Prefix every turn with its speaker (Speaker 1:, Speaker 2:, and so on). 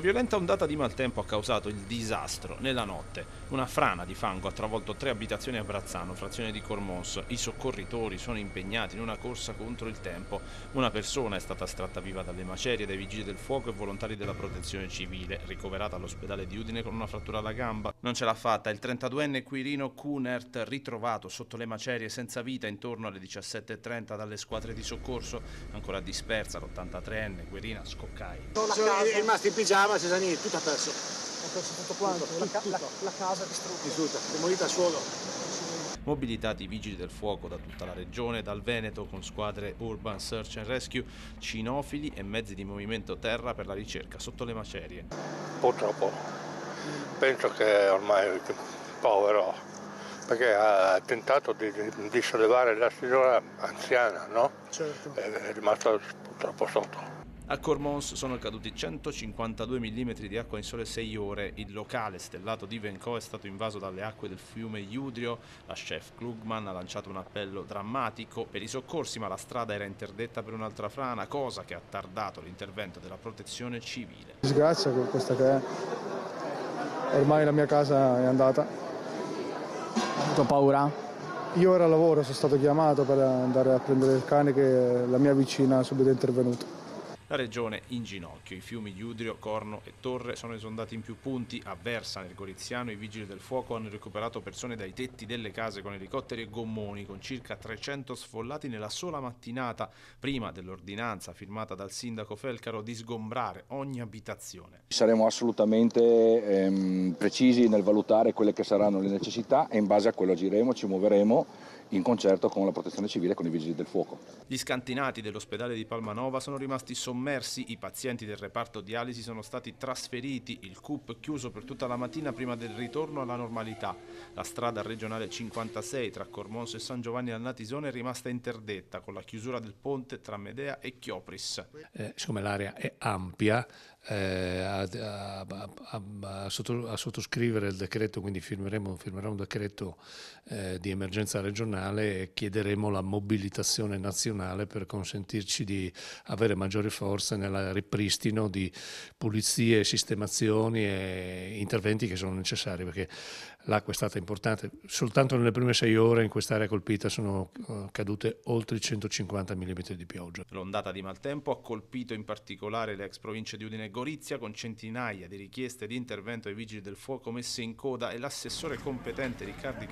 Speaker 1: violenta ondata di maltempo ha causato il disastro nella notte. Una frana di fango ha travolto 3 abitazioni a Brazzano, frazione di Cormons. I soccorritori sono impegnati in una corsa contro il tempo. Una persona è stata estratta viva dalle macerie dai vigili del fuoco e volontari della protezione civile, ricoverata all'ospedale di Udine con una frattura alla gamba. Non ce l'ha fatta il 32enne Quirino Kunert, ritrovato sotto le macerie senza vita intorno alle 17:30 dalle squadre di soccorso. Ancora dispersa l'83enne Guerina Scoccai.
Speaker 2: È rimasto in pigiama, Cesani, tutto ha perso.
Speaker 3: Ha perso tutto quanto, la casa distrutta.
Speaker 2: Demolita al suolo.
Speaker 1: Mobilitati i vigili del fuoco da tutta la regione, dal Veneto con squadre Urban Search and Rescue, cinofili e mezzi di movimento terra per la ricerca sotto le macerie.
Speaker 4: Purtroppo penso che ormai povero, perché ha tentato di sollevare la signora anziana, no?
Speaker 3: Certo.
Speaker 4: È rimasto purtroppo sotto.
Speaker 1: A Cormons sono caduti 152 mm di acqua in sole 6 ore. Il locale stellato di Vencò è stato invaso dalle acque del fiume Iudrio. La chef Klugman ha lanciato un appello drammatico per i soccorsi, ma la strada era interdetta per un'altra frana, cosa che ha tardato l'intervento della protezione civile.
Speaker 3: Disgrazia questa che è. Ormai la mia casa è andata.
Speaker 5: Ho avuto paura?
Speaker 3: Io ero a lavoro, sono stato chiamato per andare a prendere il cane che la mia vicina è subito intervenuta.
Speaker 1: La regione in ginocchio, i fiumi Iudrio, Corno e Torre sono esondati in più punti. A Versa, nel Goriziano, i vigili del fuoco hanno recuperato persone dai tetti delle case con elicotteri e gommoni, con circa 300 sfollati nella sola mattinata, prima dell'ordinanza firmata dal sindaco Felcaro di sgombrare ogni abitazione.
Speaker 6: Saremo assolutamente precisi nel valutare quelle che saranno le necessità e in base a quello agiremo, ci muoveremo in concerto con la protezione civile e con i vigili del fuoco.
Speaker 1: Gli scantinati dell'ospedale di Palmanova sono rimasti sommersi, i pazienti del reparto dialisi sono stati trasferiti, il CUP chiuso per tutta la mattina prima del ritorno alla normalità. La strada regionale 56 tra Cormons e San Giovanni al Natisone è rimasta interdetta con la chiusura del ponte tra Medea e Chiopris.
Speaker 7: Siccome l'area è ampia, a sottoscrivere il decreto, quindi firmeremo un decreto di emergenza regionale e chiederemo la mobilitazione nazionale per consentirci di avere maggiore forza nel ripristino di pulizie, sistemazioni e interventi che sono necessari, perché l'acqua è stata importante. Soltanto nelle prime 6 ore in quest'area colpita sono cadute oltre 150 mm di pioggia.
Speaker 1: L'ondata di maltempo ha colpito in particolare le ex province di Udine e Gorizia, con centinaia di richieste di intervento ai vigili del fuoco messe in coda, e l'assessore competente Riccardi